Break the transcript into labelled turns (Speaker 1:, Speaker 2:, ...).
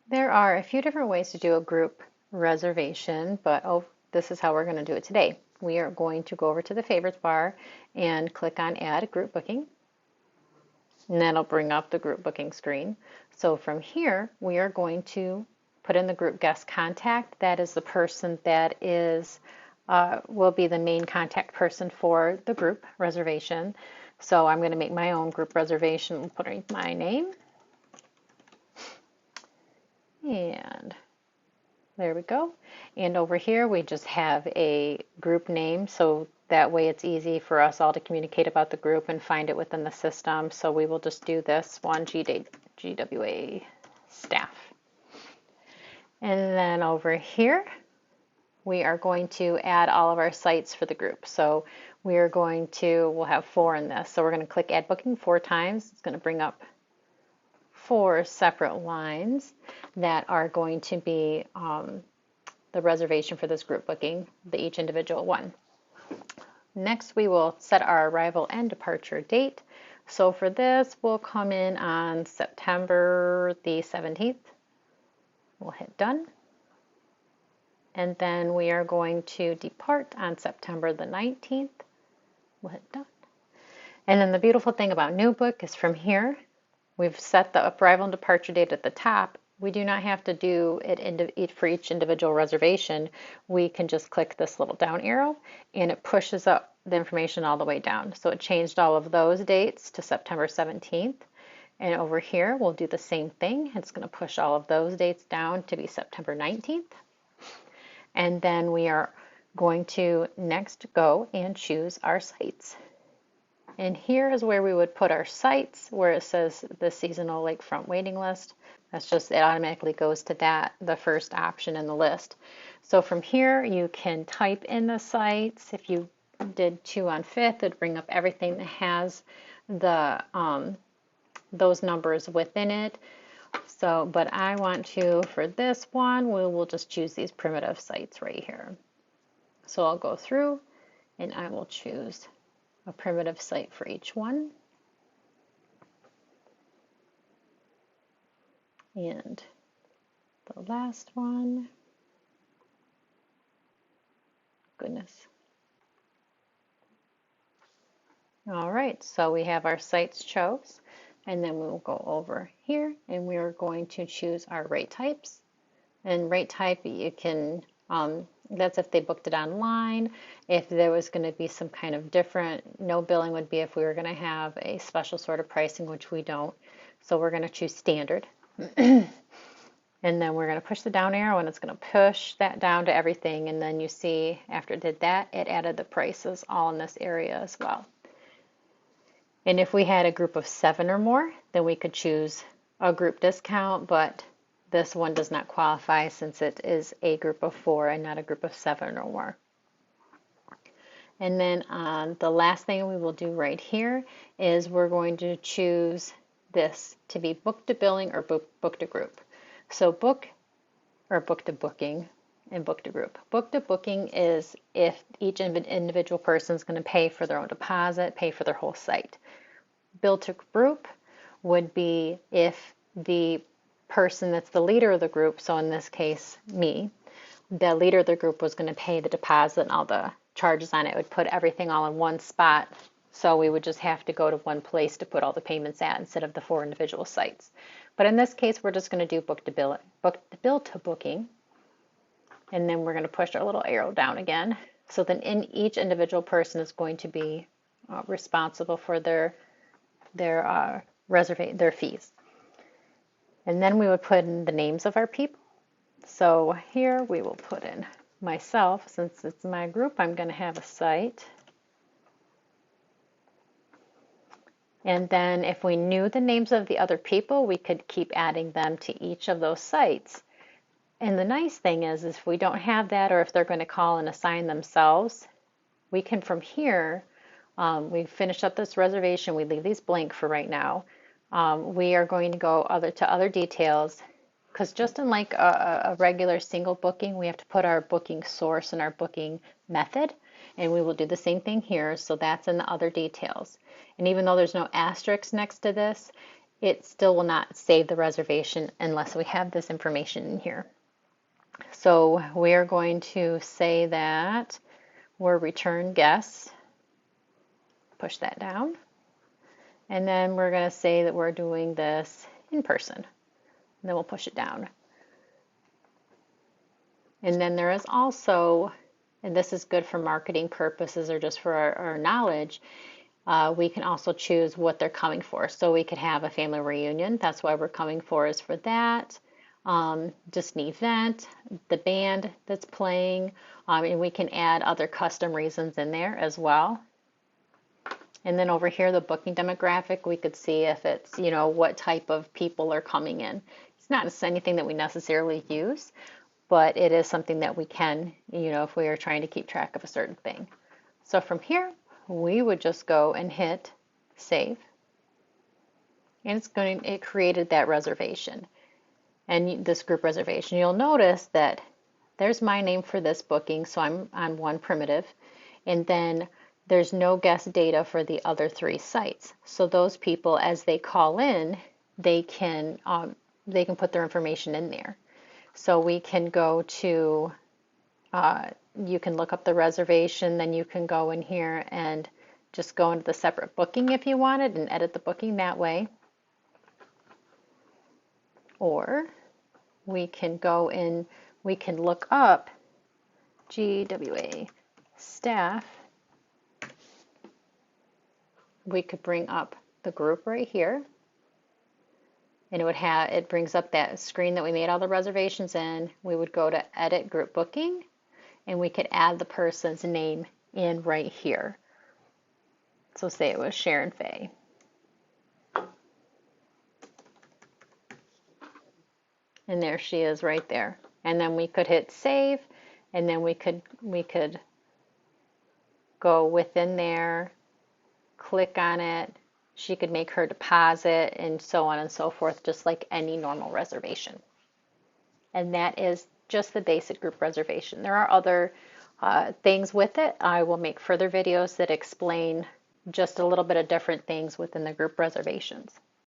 Speaker 1: There are a few different ways to do a group reservation, but this is how we're going to do it today. We are going to go over to the favorites bar and click on add group booking, and that'll bring up the group booking screen. So from here, we are going to put in the group guest contact. That is the person that will be the main contact person for the group reservation. So I'm going to make my own group reservation, put in my name. And there we go. And over here, we just have a group name. So that way it's easy for us all to communicate about the group and find it within the system. So we will just do this one, GWA staff. And then over here, we are going to add all of our sites for the group. So we'll have 4 in this. So we're going to click add booking 4 times. It's going to bring up 4 separate lines that are going to be the reservation for this group booking, each individual one. Next, we will set our arrival and departure date. So for this, we'll come in on September the 17th. We'll hit done. And then we are going to depart on September the 19th. We'll hit done. And then the beautiful thing about New Book is from here, we've set the arrival and departure date at the top. We do not have to do it for each individual reservation. We can just click this little down arrow and it pushes up the information all the way down. So it changed all of those dates to September 17th. And over here, we'll do the same thing. It's going to push all of those dates down to be September 19th. And then we are going to next go and choose our sites. And here is where we would put our sites, where it says the seasonal lakefront waiting list. That's just, it automatically goes to that, the first option in the list. So from here, you can type in the sites. If you did 2 on 5th, it'd bring up everything that has the those numbers within it. So, but I want to, for this one, we will just choose these primitive sites right here. So I'll go through and I will choose a primitive site for each one. And the last one, goodness. All right, so we have our sites chose, and then we'll go over here and we are going to choose our rate types. And rate type, you can, that's if they booked it online. If there was going to be some kind of different, no billing would be if we were going to have a special sort of pricing, which we don't. So we're going to choose standard. And then we're going to push the down arrow and it's going to push that down to everything. And then you see after it did that, it added the prices all in this area as well. And if we had a group of 7 or more, then we could choose a group discount, but this one does not qualify since it is a group of 4 and not a group of 7 or more. And then the last thing we will do right here is we're going to choose this to be book to billing or book to group. So book to booking and book to group. Book to booking is if each individual person is going to pay for their own deposit, pay for their whole site. Bill to group would be if the person that's the leader of the group, so in this case me, the leader of the group was going to pay the deposit and all the charges on it, would put everything all in one spot. So we would just have to go to one place to put all the payments at instead of the 4 individual sites. But in this case, we're just going to do book to bill to booking. And then we're going to push our little arrow down again. So then each individual person is going to be responsible for their fees. And then we would put in the names of our people. So here we will put in myself. Since it's my group, I'm going to have a site. And then if we knew the names of the other people, we could keep adding them to each of those sites. And the nice thing is if we don't have that, or if they're going to call and assign themselves, we can from here, we finish up this reservation, we leave these blank for right now. We are going to go to other details, because just in like a regular single booking, we have to put our booking source and our booking method, and we will do the same thing here. So that's in the other details. And even though there's no asterisk next to this, it still will not save the reservation unless we have this information in here. So we're going to say that we're return guests, push that down, and then we're going to say that we're doing this in person, and then we'll push it down. And then there is also, and this is good for marketing purposes or just for our knowledge, we can also choose what they're coming for. So we could have a family reunion. That's why we're coming for is for that. Just an event, the band that's playing, and we can add other custom reasons in there as well. And then over here, the booking demographic, we could see if it's, what type of people are coming in. It's not anything that we necessarily use, but it is something that we can, if we are trying to keep track of a certain thing. So from here, we would just go and hit save. And it created that reservation and this group reservation. You'll notice that there's my name for this booking, so I'm on one primitive. And then there's no guest data for the other 3 sites. So those people, as they call in, they can put their information in there. So we can go to, you can look up the reservation, then you can go in here and just go into the separate booking if you wanted and edit the booking that way. Or we can go in, we can look up GWA staff. We could bring up the group right here. And it brings up that screen that we made all the reservations in. We would go to edit group booking and we could add the person's name in right here. So say it was Sharon Faye. And there she is right there. And then we could hit save, and then we could go within there, click on it. She could make her deposit and so on and so forth, just like any normal reservation. And that is just the basic group reservation. There are other things with it. I will make further videos that explain just a little bit of different things within the group reservations.